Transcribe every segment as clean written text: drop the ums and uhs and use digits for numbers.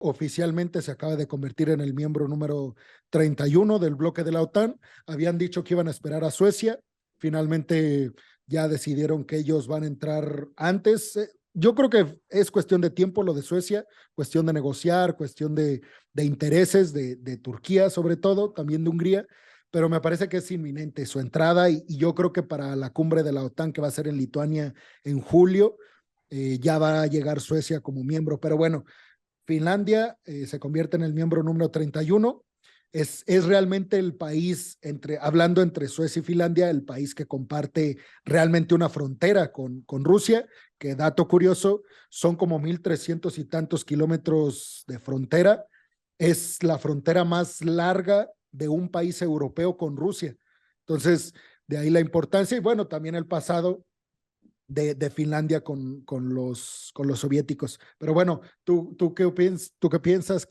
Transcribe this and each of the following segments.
oficialmente se acaba de convertir en el miembro número 31 del bloque de la OTAN. Habían dicho que iban a esperar a Suecia. Finalmente ya decidieron que ellos van a entrar antes. Yo creo que es cuestión de tiempo lo de Suecia, cuestión de negociar, cuestión de intereses de Turquía sobre todo, también de Hungría, pero me parece que es inminente su entrada y yo creo que para la cumbre de la OTAN que va a ser en Lituania en julio, ya va a llegar Suecia como miembro, pero bueno, Finlandia se convierte en el miembro número 31. Es realmente el país, hablando entre Suecia y Finlandia, el país que comparte realmente una frontera con Rusia, que dato curioso, son como 1,300 y tantos kilómetros de frontera. Es la frontera más larga de un país europeo con Rusia. Entonces, de ahí la importancia y bueno, también el pasado de Finlandia con los soviéticos. Pero bueno, ¿tú qué piensas?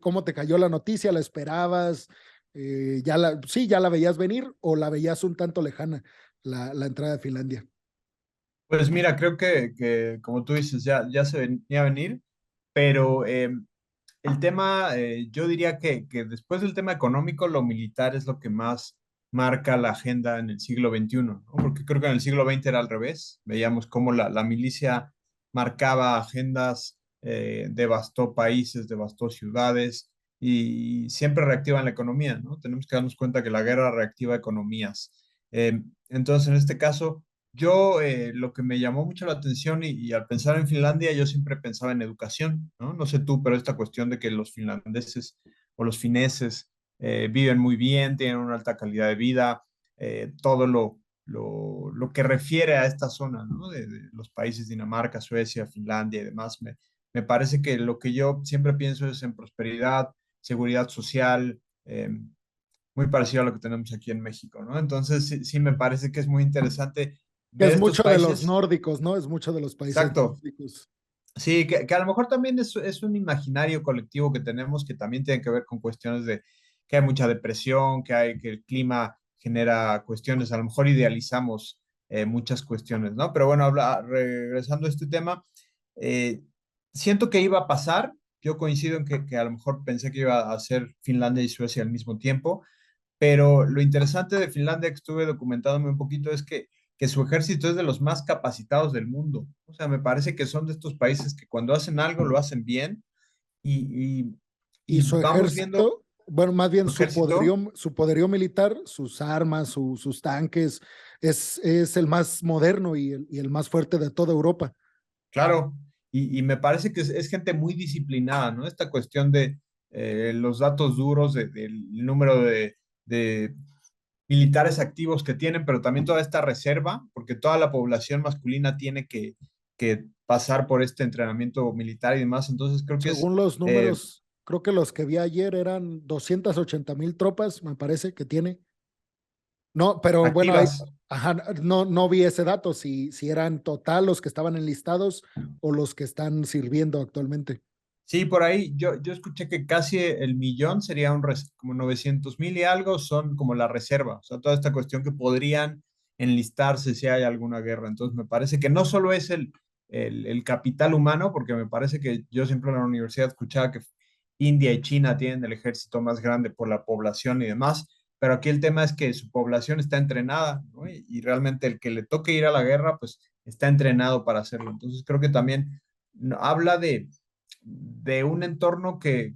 ¿Cómo te cayó la noticia? ¿La esperabas? Sí, ya la veías venir o la veías un tanto lejana la entrada de Finlandia? Pues mira, creo que como tú dices, ya se venía a venir, pero el tema, yo diría que después del tema económico, lo militar es lo que más marca la agenda en el siglo XXI, ¿no? Porque creo que en el siglo XX era al revés. Veíamos cómo la milicia marcaba agendas, devastó países, devastó ciudades y siempre reactiva la economía, ¿no? Tenemos que darnos cuenta que la guerra reactiva economías. Entonces, en este caso, yo lo que me llamó mucho la atención y al pensar en Finlandia, yo siempre pensaba en educación, ¿no? No sé tú, pero esta cuestión de que los finlandeses o los fineses viven muy bien, tienen una alta calidad de vida, todo lo que refiere a esta zona, ¿no? De los países Dinamarca, Suecia, Finlandia y demás, me parece que lo que yo siempre pienso es en prosperidad, seguridad social, muy parecido a lo que tenemos aquí en México, ¿no? Entonces, sí, sí me parece que es muy interesante Que ver es estos mucho de los países. nórdicos, ¿no? Es mucho de los países Exacto. nórdicos. Sí, que a lo mejor también es un imaginario colectivo que tenemos que también tiene que ver con cuestiones de que hay mucha depresión, que el clima genera cuestiones, a lo mejor idealizamos muchas cuestiones, ¿no? Pero bueno, regresando a este tema, eh, siento que iba a pasar, yo coincido en que a lo mejor pensé que iba a ser Finlandia y Suecia al mismo tiempo, pero lo interesante de Finlandia que estuve documentándome un poquito es que su ejército es de los más capacitados del mundo. O sea, me parece que son de estos países que cuando hacen algo lo hacen bien y, y, Y y su vamos viendo ejército, bueno, más bien su ejército. su poderío militar, sus armas, sus tanques, es el más moderno y el más fuerte de toda Europa. Claro, y me parece que es gente muy disciplinada, ¿no? Esta cuestión de los datos duros, del número de militares activos que tienen, pero también toda esta reserva, porque toda la población masculina tiene que pasar por este entrenamiento militar y demás. Entonces creo que es Según los eh, números, creo que los que vi ayer eran 280,000 tropas, me parece que tiene. No, pero bueno, activas. ajá, no vi ese dato, si eran total los que estaban enlistados o los que están sirviendo actualmente. Sí, por ahí yo escuché que casi el millón sería como 900,000 y algo son como la reserva, o sea, toda esta cuestión que podrían enlistarse si hay alguna guerra. Entonces, me parece que no solo es el capital humano, porque me parece que yo siempre en la universidad escuchaba que India y China tienen el ejército más grande por la población y demás, pero aquí el tema es que su población está entrenada, ¿no? Y realmente el que le toque ir a la guerra, pues está entrenado para hacerlo. Entonces, creo que también habla de un entorno que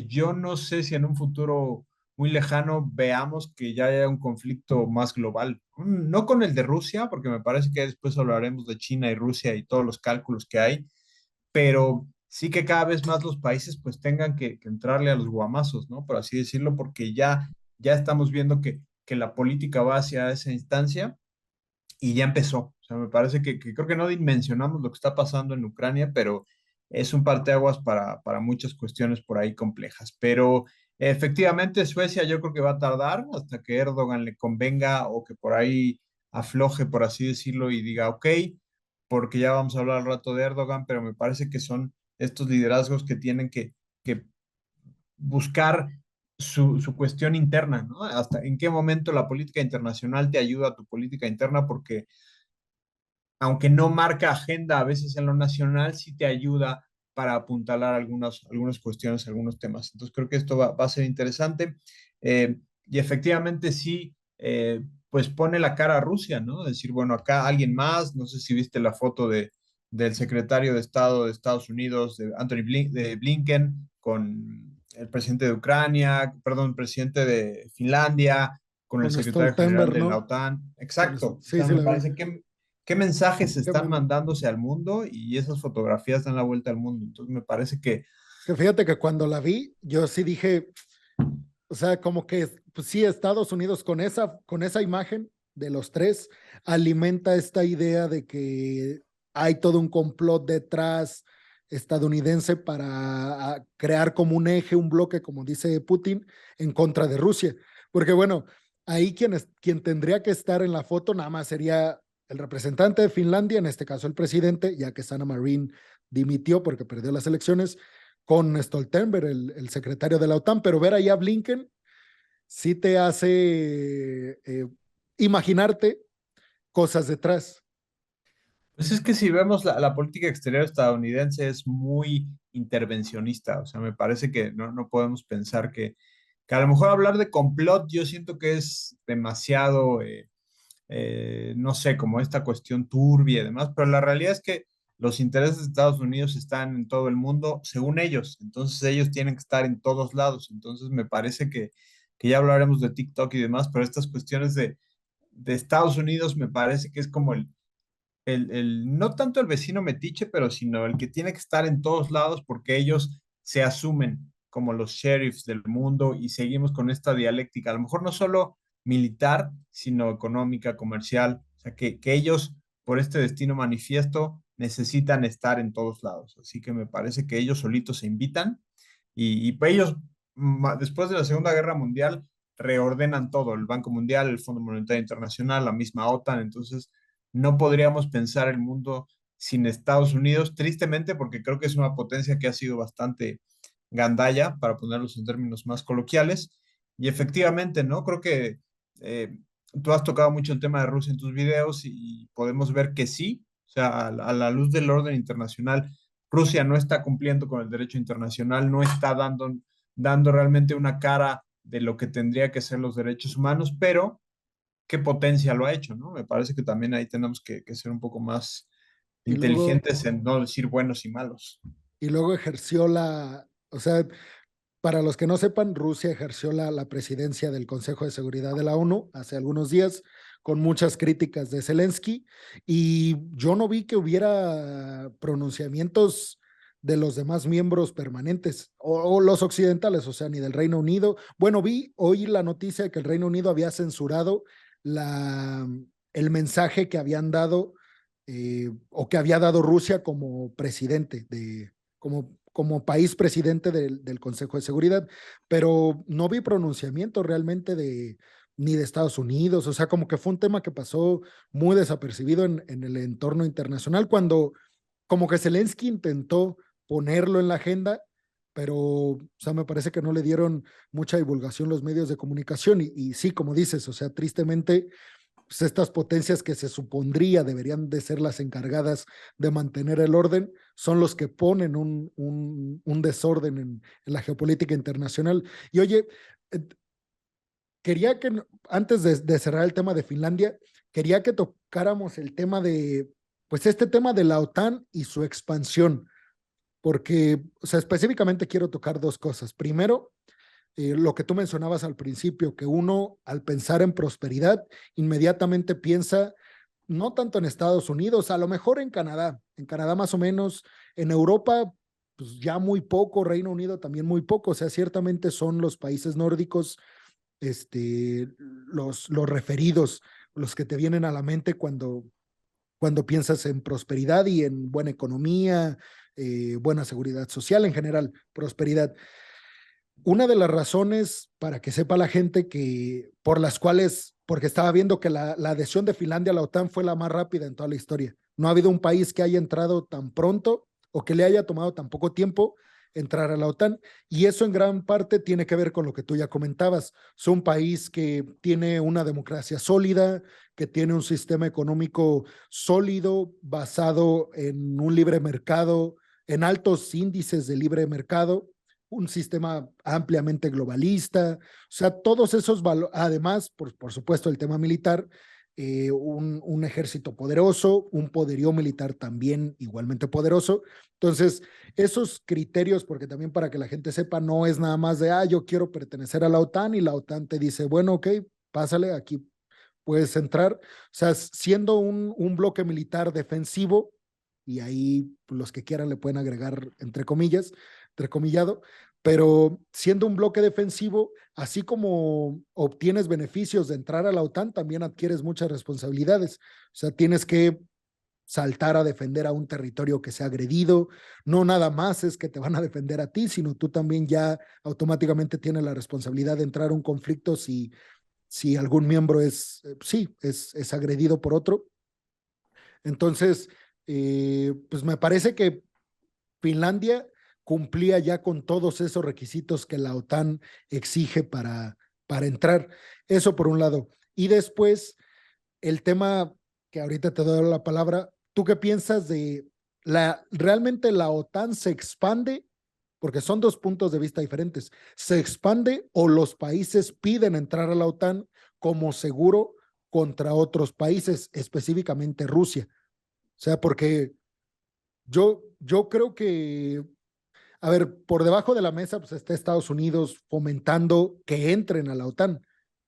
yo no sé si en un futuro muy lejano veamos que ya haya un conflicto más global. No con el de Rusia, porque me parece que después hablaremos de China y Rusia y todos los cálculos que hay, pero sí que cada vez más los países pues tengan que entrarle a los guamazos, ¿no? Por así decirlo, porque ya estamos viendo que la política va hacia esa instancia y ya empezó. O sea, me parece que creo que no dimensionamos lo que está pasando en Ucrania, pero es un parteaguas para muchas cuestiones por ahí complejas. Pero efectivamente Suecia yo creo que va a tardar hasta que Erdogan le convenga o que por ahí afloje, por así decirlo, y diga, ok, porque ya vamos a hablar al rato de Erdogan, pero me parece que son estos liderazgos que tienen que buscar su cuestión interna, ¿no? Hasta en qué momento la política internacional te ayuda a tu política interna, porque aunque no marca agenda a veces en lo nacional, sí te ayuda para apuntalar algunas cuestiones, algunos temas. Entonces creo que esto va a ser interesante. Y efectivamente sí, pues pone la cara a Rusia, ¿no? Decir, bueno, acá alguien más, no sé si viste la foto del secretario de Estado de Estados Unidos, de de Blinken, con el presidente de Ucrania, perdón, el presidente de Finlandia, con el Con secretario general Stoltenberg, de la ¿no? OTAN. Exacto. O Sí, sea, sí me la vi. parece que qué mensajes Qué están bueno. mandándose al mundo y esas fotografías dan la vuelta al mundo. Entonces me parece que Que fíjate que cuando la vi, yo sí dije, o sea, como que, pues sí, Estados Unidos con esa imagen de los tres alimenta esta idea de que hay todo un complot detrás estadounidense para crear como un eje, un bloque, como dice Putin, en contra de Rusia. Porque bueno, ahí quien tendría que estar en la foto nada más sería el representante de Finlandia, en este caso el presidente, ya que Sanna Marin dimitió porque perdió las elecciones, con Stoltenberg, el secretario de la OTAN, pero ver ahí a Blinken sí te hace imaginarte cosas detrás. pues es que si vemos la política exterior estadounidense es muy intervencionista, o sea, me parece que no podemos pensar que a lo mejor hablar de complot yo siento que es demasiado, no sé, como esta cuestión turbia y demás, pero la realidad es que los intereses de Estados Unidos están en todo el mundo, según ellos, entonces ellos tienen que estar en todos lados, entonces me parece que ya hablaremos de TikTok y demás, pero estas cuestiones de Estados Unidos me parece que es como no tanto el vecino metiche, pero sino el que tiene que estar en todos lados porque ellos se asumen como los sheriffs del mundo y seguimos con esta dialéctica, a lo mejor no solo militar, sino económica, comercial, o sea, que ellos por este destino manifiesto necesitan estar en todos lados. Así que me parece que ellos solitos se invitan y pues ellos, después de la Segunda Guerra Mundial, reordenan todo, el Banco Mundial, el Fondo Monetario Internacional, la misma OTAN, entonces no podríamos pensar el mundo sin Estados Unidos, tristemente, porque creo que es una potencia que ha sido bastante gandalla, para ponerlos en términos más coloquiales. Y efectivamente, ¿no? Creo que eh, tú has tocado mucho el tema de Rusia en tus videos y podemos ver que sí, o sea, a la luz del orden internacional, Rusia no está cumpliendo con el derecho internacional, no está dando realmente una cara de lo que tendría que ser los derechos humanos, pero qué potencia lo ha hecho, ¿no? Me parece que también ahí tenemos que ser un poco más Y luego, inteligentes en no decir buenos y malos. y luego ejerció o sea, para los que no sepan, Rusia ejerció la presidencia del Consejo de Seguridad de la ONU hace algunos días con muchas críticas de Zelensky y yo no vi que hubiera pronunciamientos de los demás miembros permanentes o los occidentales, o sea, ni del Reino Unido. Bueno, vi hoy la noticia de que el Reino Unido había censurado la, el mensaje que habían dado o que había dado Rusia como presidente como país presidente del Consejo de Seguridad, pero no vi pronunciamiento realmente ni de Estados Unidos, o sea, como que fue un tema que pasó muy desapercibido en el entorno internacional, cuando como que Zelensky intentó ponerlo en la agenda, pero, o sea, me parece que no le dieron mucha divulgación los medios de comunicación y sí, como dices, o sea, tristemente pues estas potencias que se supondría deberían de ser las encargadas de mantener el orden, son los que ponen un desorden en la geopolítica internacional. Y oye, eh, quería que, antes de cerrar el tema de Finlandia, quería que tocáramos el tema pues este tema de la OTAN y su expansión, porque, o sea, específicamente quiero tocar dos cosas. Primero, lo que tú mencionabas al principio, que uno al pensar en prosperidad inmediatamente piensa no tanto en Estados Unidos, a lo mejor en Canadá más o menos, en Europa pues ya muy poco, Reino Unido también muy poco, o sea, ciertamente son los países nórdicos los referidos, los que te vienen a la mente cuando piensas en prosperidad y en buena economía, buena seguridad social en general, prosperidad. Una de las razones para que sepa la gente que por las cuales, porque estaba viendo que la adhesión de Finlandia a la OTAN fue la más rápida en toda la historia. No ha habido un país que haya entrado tan pronto o que le haya tomado tan poco tiempo entrar a la OTAN. Y eso en gran parte tiene que ver con lo que tú ya comentabas. Es un país que tiene una democracia sólida, que tiene un sistema económico sólido, basado en un libre mercado, en altos índices de libre mercado, un sistema ampliamente globalista, o sea, todos esos valores, además, por supuesto, el tema militar, un ejército poderoso, un poderío militar también igualmente poderoso. Entonces, esos criterios, porque también para que la gente sepa, no es nada más de, yo quiero pertenecer a la OTAN y la OTAN te dice, bueno, ok, pásale, aquí puedes entrar. O sea, siendo un bloque militar defensivo, y ahí pues, los que quieran le pueden agregar entre comillas, entrecomillado, pero siendo un bloque defensivo, así como obtienes beneficios de entrar a la OTAN, también adquieres muchas responsabilidades. O sea, tienes que saltar a defender a un territorio que sea agredido. No nada más es que te van a defender a ti, sino tú también ya automáticamente tienes la responsabilidad de entrar a un conflicto si algún miembro es agredido por otro. Entonces, pues me parece que Finlandia cumplía ya con todos esos requisitos que la OTAN exige para entrar. Eso por un lado. Y después, el tema que ahorita te doy la palabra, ¿tú qué piensas de realmente la OTAN se expande? Porque son dos puntos de vista diferentes. ¿Se expande o los países piden entrar a la OTAN como seguro contra otros países, específicamente Rusia? O sea, porque yo creo que, a ver, por debajo de la mesa pues está Estados Unidos fomentando que entren a la OTAN,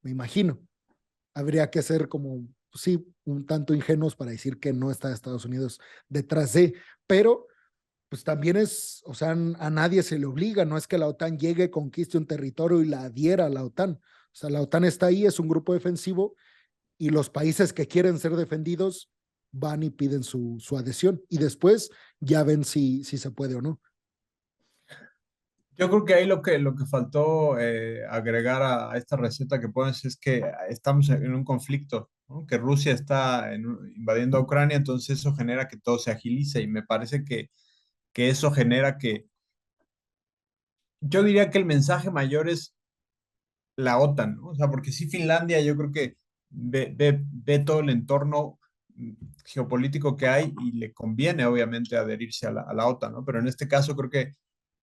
me imagino. Habría que ser como, pues sí, un tanto ingenuos para decir que no está Estados Unidos detrás de, pero pues también o sea, a nadie se le obliga, no es que la OTAN llegue, conquiste un territorio y la adhiera a la OTAN. O sea, la OTAN está ahí, es un grupo defensivo y los países que quieren ser defendidos van y piden su adhesión y después ya ven si se puede o no. Yo creo que ahí lo que faltó agregar a esta receta que pones es que estamos en un conflicto, ¿no? Que Rusia está invadiendo a Ucrania, entonces eso genera que todo se agilice y me parece que eso genera que, yo diría que el mensaje mayor es la OTAN, ¿no? O sea, porque sí Finlandia yo creo que ve todo el entorno geopolítico que hay y le conviene obviamente adherirse a la OTAN, ¿no? Pero en este caso creo que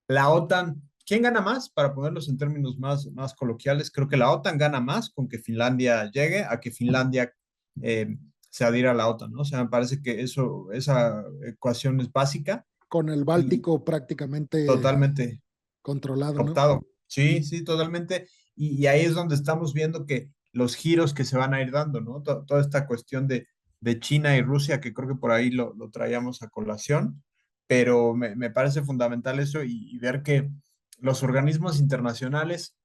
la OTAN, ¿quién gana más? Para ponerlos en términos más coloquiales, creo que la OTAN gana más con que Finlandia llegue a que Finlandia se adhiera a la OTAN, ¿no? O sea, me parece que esa ecuación es básica Con el y Báltico prácticamente totalmente controlado, ¿no? cooptado. Sí, sí, totalmente. Y ahí es donde estamos viendo que los giros que se van a ir dando, ¿no? Toda esta cuestión de China y Rusia, que creo que por ahí lo traíamos a colación, pero me parece fundamental eso y ver que los organismos internacionales,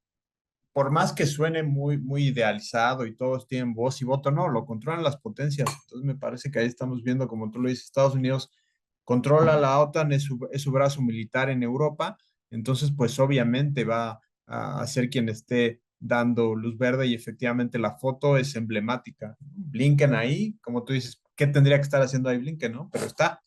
por más que suene muy idealizado y todos tienen voz y voto, no, lo controlan las potencias. Entonces me parece que ahí estamos viendo, como tú lo dices, Estados Unidos controla la OTAN, es su brazo militar en Europa, entonces pues obviamente va a ser quien esté dando luz verde y efectivamente la foto es emblemática. Blinken ahí, como tú dices, ¿qué tendría que estar haciendo ahí Blinken, no? Pero está.